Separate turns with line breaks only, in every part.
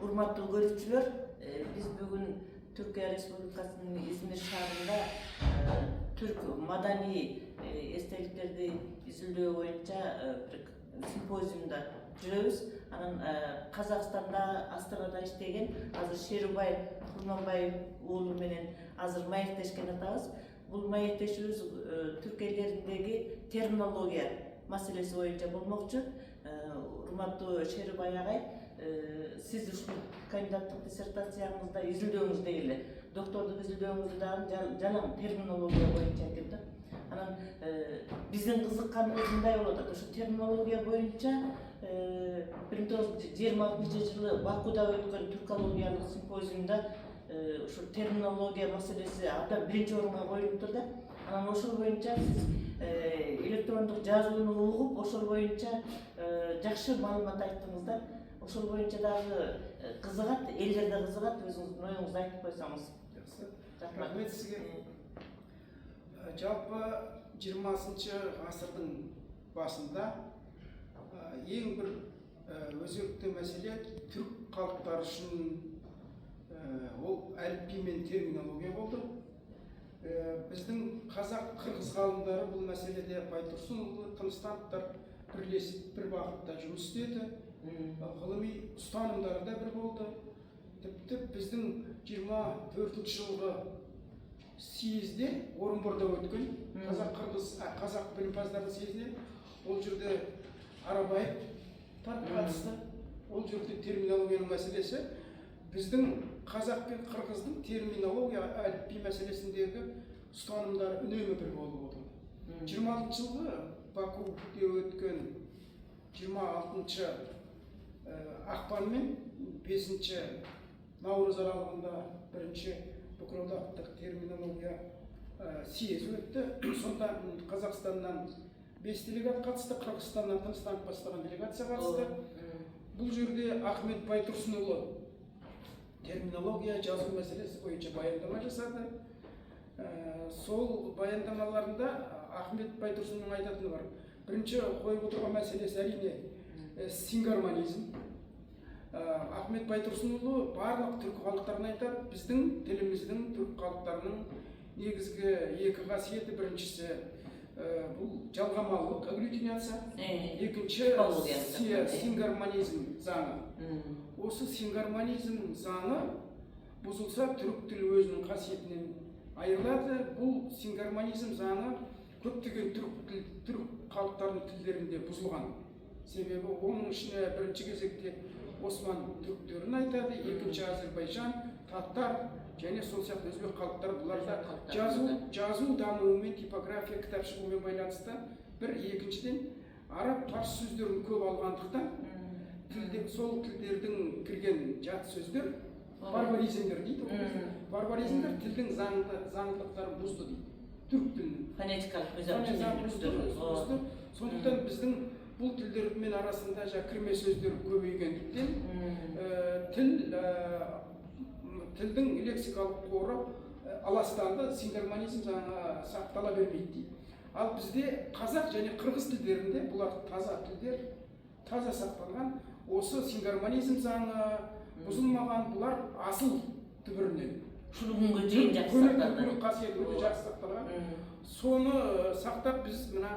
Урматтуу көрүүчүлөр, биз бүгүн Түркия Республикасынын Измир шаарында түрк маданий эстеликтерди изилдөө боюнча бир симпозиумда жүрөбүз. Анан Казакстанда Астанада иштеген азыр Шерубай Курманбаев уулу менен азыр маектешкен атабыз. Бул маектешибиз түрк элдериндеги терминология маселеси боюнча болмокчу. Урматтуу Шерубай агай, сиз ушул кандидаттык диссертацияңызда изилдөөңүздө эле доктордук изилдөөңүздө дагы жалаң терминология боюнча экен да. Анан биздин кызыкканыбыз мындай болуп атат. Ошо терминология боюнча 1926 жылы Бакуда өткөн түркологиялык симпозиумда ошо терминология маселеси абдан биринчи орунга коюлуптур да. Анан ошол боюнча сиз электрондук жазууну угуп, ошол боюнча жакшы маалымат айттыңыз да. Ошол боюнча дагы кызыгат, элдер да кызыгат, өзүңүздүн оюңузду айтып койсоңуз.
Жакшы. Рахмет сизге. Жалпы 20-шы ғасырдың басында ең бір өзекті мәселе түрк халықтары үшін ол әліпби мен терминология болды. Біздің қазақ қырғыз ғалымдары бұл мәселеде Байтұрсынұлы, Тыныстановтар бірлесіп бір бағытта жұмыс істеді. Ғылыми ұстанымдары да бір болды. Тіпті біздің 24 жылғы съезде Орынборда өткен қазақ білімпаздардың съезіне ол жерде Арабаевтар қатысты. Ол жерде терминологияның мәселесі біздің қазақ пен қырғыздың терминология әліпби мәселесіндегі ұстанымдары үнемі бір болып отыр. 26 жылғы Бакуде өткен 26 ақпан мен 5 наурыз аралығында бірінші бүкілодақтық терминология съезі өтті. Сонда Қазақстаннан 5 делегат қатысты, Қырғызстаннан Тыныстанов бастаған делегация қатысты. Бұл жерде Ахмет Байтұрсынұлы терминология жазу мәселесі бойынша баяндама жасады. Сол баяндамаларында Ахмет Байтұрсынұлының айтатыны бар. Бірінші қойып отырған мәселесі әрине сингармонизм. Ахмет Байтұрсынұлы барлық түркі халықтарына айтады, біздің тіліміздің түркі халықтарының негізгі екі қасиеті: біріншісі бұл жалғамалылық, агглютинация, екінші сингармонизм заңы. Осы сингармонизм заңы бұзылса, түрік тілі өзінің қасиетінен айырылады. Бұл сингармонизм заңы көптеген түрік халықтарының тілдерінде бұзылған. Себебі оның ішіне бірінші кезекте Осман түріктерін айтады, екінші Азербайжан, татар және сол сияқты өзбек халықтары. Бұларда жазу дамуы мен типография, кітап шығуымен байланысты. Бір, екіншіден араб парсы сөздерін көп алғандықтан сол тілдердің кірген жат сөздер барбаризмдер дейді. Барбаризмдер тілдің заңдылықтарын бұзды дейді. Түрік тілінің
фонетикалық бұзды.
Сондықтан біздің бұл тілдермен арасында кірме сөздер көбейгендіктен тілдің лексикалық қоры аластанды, сингармонизм заңы сақтала бермейді дейді. Ал бізде қазақ және қырғыз тілдерінде бұлар таза тілдер, таза сақталған. Осы сингармонизм заңы бұзылмаған, бұлар асыл түбірінен.
Күнге дейін жақсы сақталған.
Көне қасиеті өте жақсы сақталған. Соны сақтап біз мына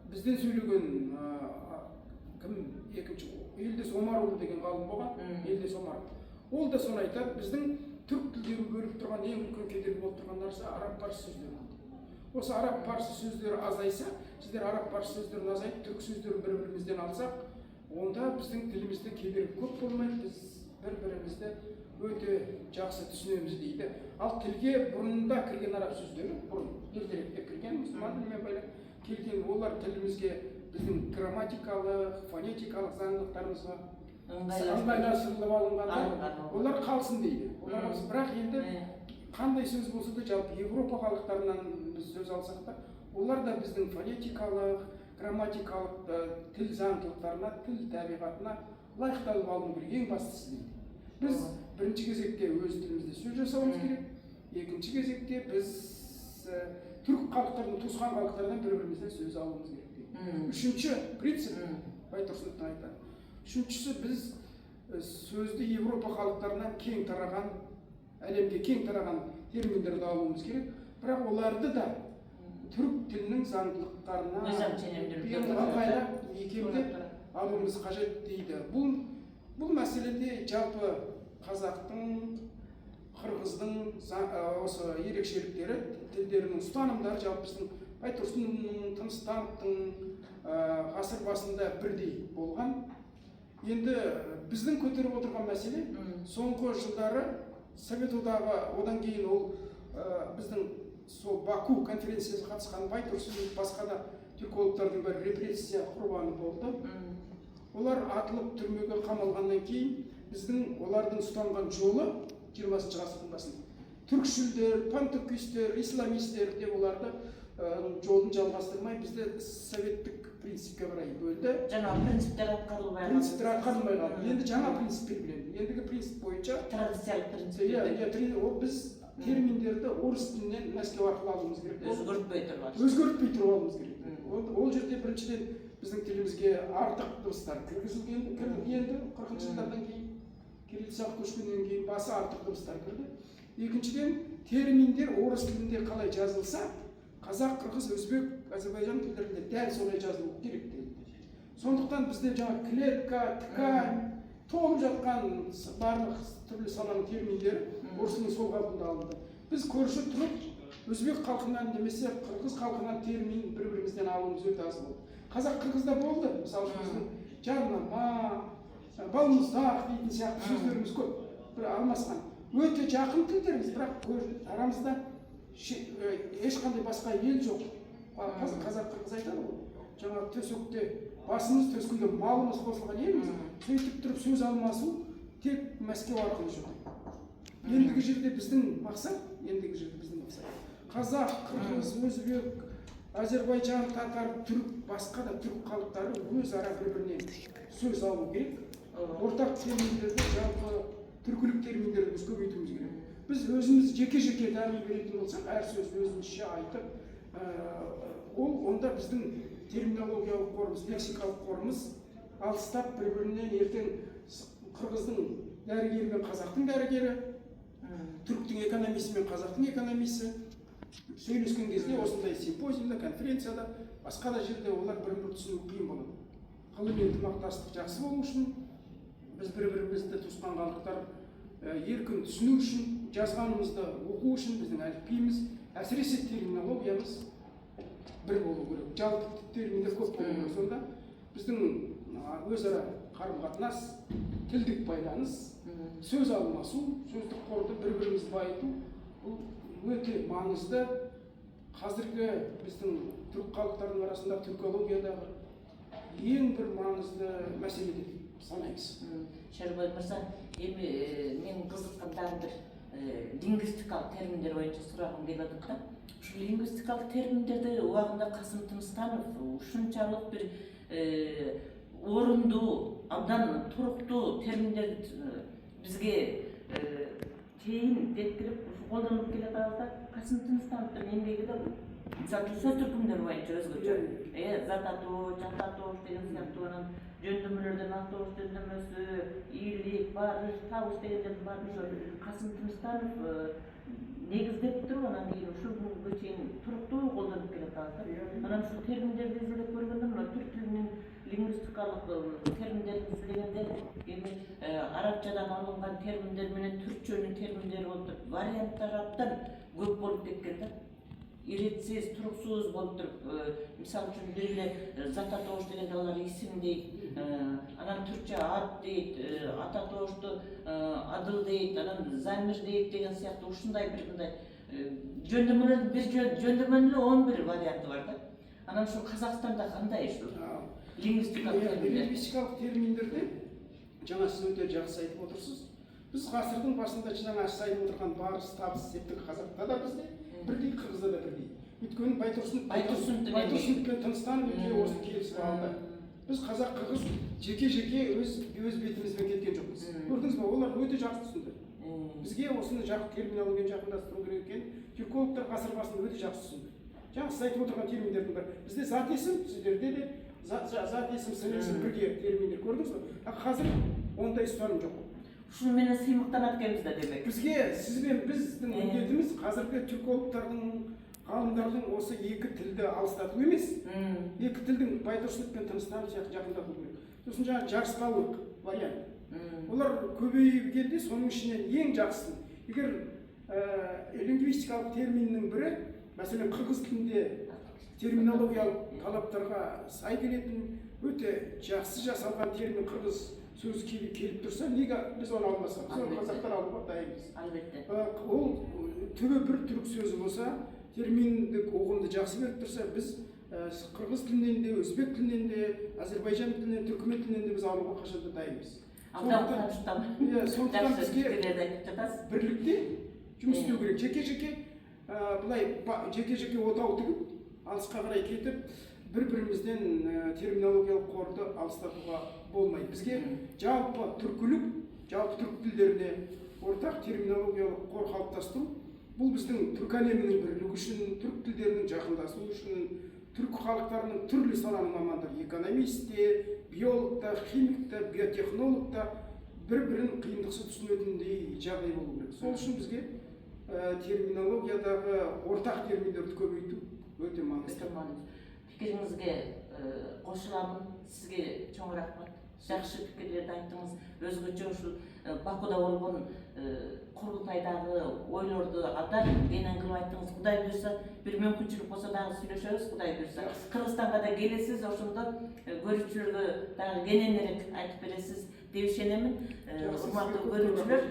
бізден сөйлеген кім екінші Елдес Омарұлы деген ғалым болған, Елдес Омарұлы. Ол да соны айтады, біздің түрік тілдерін бөліп тұрған ең үлкен кедергі болып тұрған нәрсе араб парсы сөздері. Осы араб парсы сөздері азайса, сіздер араб парсы сөздерін азайтып, түрік сөздерін бір-бірімізден алсақ, онда біздің тілімізде кедергі көп болмайды, біз бір-бірімізді өте жақсы түсінеміз дейді. Ал тілге бұрында кірген араб сөздері, бұрын ертеректе кірген, мұсылман тілімен байланысты келген, олар тілімізге біздің грамматикалық, фонетикалық заңдылықтарымызға ыңғайластырылып алынған, олар қалсын дейді. Бірақ енді қандай сөз болса да жалпы Европа халықтарынан біз сөз алсақ та, олар да біздің фонетикалық, грамматикалық тіл заңдылықтарына, тіл табиғатына лайықталып алыну керек, ең бастысы дейді. Біз бірінші кезекте өз тілімізде сөз жасауымыз керек, екінші кезекте біз түрік халықтарының, туысқан халықтардан бір-бірімізден сөз алуымыз керек дейді. Үшінші принцип, Байтұрсыновтың айтады. Үшіншісі, біз сөзді Европа халықтарынан кең тараған, әлемге кең тараған терминдерді алуымыз керек. Бірақ оларды да түрік тілінің заңдылықтарына икемдеп алуымыз қажет дейді. Бұл мәселеде жалпы қазақтың, қырғыздың осы ерекшеліктері, тілдерінің ұстанымдары жалпы біздің Байтұрсынның, Тынысбаевтың ғасыр басында бірдей болған. Енді біздің көтеріп отырған мәселе соңғы жылдары Совет одағы, одан кейін ол біздің сол Баку конференциясына қатысқан Байтұрсынов, басқа да түркологтардың бір репрессия құрбаны болды. Олар атылып түрмеге қамалғаннан кейін біздің олардың ұстанған жолы 20 ғасырдың басында түркшілдер, пантүркистер, исламистер деп оларды жолын жалғастырмай бізді советтік принципке қарай бөлді.
Жаңа принциптер атқарылмай
қалды. Енді жаңа принцип белгіленді. Ендігі принцип бойынша
традициялық принцип.
Біз терминдерді орыс тілінен Мәскеу арқылы алуымыз керек.
Өзгертпей
тұрып алуымыз керек. Ол жерде біріншіден біздің тілімізге артық дыбыстар кіргізілген, 40 жылдардан кейін, кириллицаға көшкеннен кейін басы артық дыбыстар кірді. Екіншіден, терминдер орыс тілінде қалай жазылса, қазақ, қырғыз, өзбек, Азербайжан тілдерінде дәл солай жазылу керек дейді. Сондықтан бізде жаңа клетка, ткань, толып жатқан барлық түрлі саланың терминдері орыстың сол қалпында алынды. Біз көрші тұрып, өзбек халқынан немесе қырғыз халқынан термин бір-бірімізден алуымыз өте аз болды. Қазақ, қырғызда болды. Мысалы, біздің жарнама, балмұздақ дейтін сияқты сөздеріміз көп. Бір алмасқан. Өте жақын тілдеріміз, бірақ арамызда ешқандай басқа ел жоқ. Қазақ, қырғыз айтады ғой. Жаңа төсекте басымыз, төскінде малымыз қосылған елміз. Сөйтіп тұрып сөз алмасу тек Мәскеу арқылы жүрді. Ендігі жерде біздің мақсат, қазақ, қырғыз, өзбек, Азербайжан, татар, түрік, басқа да түрік халықтары өзара бір-біріне сөз алу керек. Ортақ терминдерді, жалпы түркілік терминдерді біз көбейтуіміз керек. Біз өзіміз жеке-жеке тәлім беретін болсақ, әр сөз өзімізше айтып, онда біздің терминологиялық қорымыз, лексикалық қорымыз алыстап бір-бірінен ертең қырғыздың дәрігері мен қазақтың дәрігері, түріктің экономисі мен қазақтың экономисі сөйлескен кезде осындай симпозиумда, конференцияда, басқа да жерде олар бір-бірін түсіну қиын болады. Ғылыми ынтымақтастық жақсы болу үшін, біз бір-бірімізді туысқан халықтар еркін түсіну үшін, жазғанымызды оқу үшін біздің әліпбиіміз, әсіресе терминологиямыз бір болу керек. Жалпы терминдер көп болу керек. Сонда біздің өзара қарым-қатынас, тілдік байланыс, сөз алмасу, сөздік қорды бір-бірімізді байыту, бұл өте маңызды. Қазіргі біздің түрік халықтарының арасында түркологиядағы ең бір маңызды мәселе деп санаймыз.
Шәрбай мырза, мен қызыққан бір лингвистикалық терминдер бойынша сұрағым келіп отыр. Şu lingvistikалық терминдерді уақытында Қасым Тынысбаев ушунчалык бір орынду, абдан туруктуу терминдерди бизге кейін жеткирип колдонуп келатабыз. Қасым Тынысбаевдын еңбеги да сөз түркүмдөр боюнча өзгөчө. Зататош, жататош деген сыяктуу анан жөндөмөлөрдөн автош жөндөмөсү, ийлик, барыш, табыш дегендердин баарын Қасым Тынысбаев негиздеп туруп, анан кийин ушул күнгө чейин туруктуу колдонуп келатабыз. Анан ушул терминдерди изилдеп көргөндө, мына түрк тилинин лингвистикалык терминдерди изилдегенде, эми арабчадан алынган терминдер менен түркчөнүн терминдери болуп, варианттар абдан көп болуп кеткен да. Иретсиз, туруксуз болуп туруп, мисалы үчүн бир эле Зататош дегенде алар исим дейт, анан түркчө ат дейт, Ататошту адыл дейт, анан Замир дейт деген сыяктуу ушундай бир мындай жөндөмөлөрдүн бир жөндөмөнүн 11 варианты бар да. Анан ушу Казакстанда кандай ушу
лингвистикалык терминдерди жаңа сиз өтө жакшы айтып отырсуз. Біз ғасырдың басында жаңа айтып отырған барыс, табыс септігі қазақта да бізде бірдей, қырғызда да бірдей. Өйткені Байтұрсынов пен Тынысбаев екеуі осы келісіп алды. Біз қазақ, қырғыз жеке-жеке өз бетімізбен кеткен жоқпыз. Көрдіңіз бе, олар өте жақсы түсінді. Бізге осыны терминологияны жақындастыру керек екен. Түркологтар ғасыр басында өте жақсы түсінді. Жаңа сіз айтып отырған терминдердің бірі. Бізде зат есім, сіздерде де зат есім, сын есім бірге терминдер көрдіңіз бе? Қазір ондай ұстаным жоқ.
Ушуну менен сыймыктанат экенбиз да демек.
Бізге биздин міндетimiz қазіргі түркологтардың, ғалымдардың осы екі тілді алыстату емес, екі тілдің байтұрсынов пен тыныстанов сияқты жақындату керек. Сосын жаңағы жарыспалық вариант. Олар көбейгенде соның ішінен ең жақсысын. Егер лингвистикалық терминнің бірі, мәселен қырғыз тілінде терминологиялық талаптарға сай келетін өте жақсы жасалған термин қырғыз сөз келіп тұрса, неге біз оны алмасақ? Біз оны қазақтар алуға дайынбыз.
Албетте.
Ол түбі бір түрік сөзі болса, терминдік ұғымды жақсы беріп тұрса, біз қырғыз тілінен де, өзбек тілінен де, Азербайжан тілінен, түркмен тілінен де біз алуға қашанда дайынбыз. Сондықтан бізге бірлікте жұмыс істеу керек. Жеке-жеке отау тігіп, алысқа қарай кетіп, бір-бірімізден терминологиялық қорды алыстатуға болмайды. Бізге жалпы түркілік, жалпы түрк тілдеріне ортақ терминологиялық қор қалыптастыру, бұл біздің түрк әлемінің бірлігі үшін, түрк тілдерінің жақындасуы үшін, түрк халықтарының түрлі саланың мамандары, экономист те, биолог та, химик та, биотехнолог та бір-бірін қиындықсыз түсінетіндей жағдай болу керек. Сол үшін бізге терминологиядағы ортақ терминдерді көбейту өте маңызды.
Пікіріңізге қосыламын. Сізге чоң рахмат. Жақсы пікірлерді айттыңыз. Өзгөчө ушул Бакуда болгон курултайдагы ойлорду атап кенен кылып айттыңыз. Кудай буйрса, бир мүмкүнчүлүк болсо дагы сүйлөшөбүз, Кудай буйрса. Кыргызстанга да келесиз, ошондо көрүүчүлөргө дагы кененирээк айтып бересиз деп ишенемин. Урматтуу көрүүчүлөр,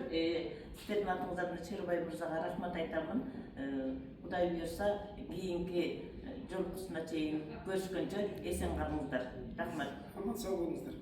сиздердин атыңыздан Чырбай мырзага рахмат айтамын. Кудай буйрса, кийинки жолкусуна чейин көрүшкөнчө эсен калыңыздар. Рахмат.
Аман сау болуңуздар.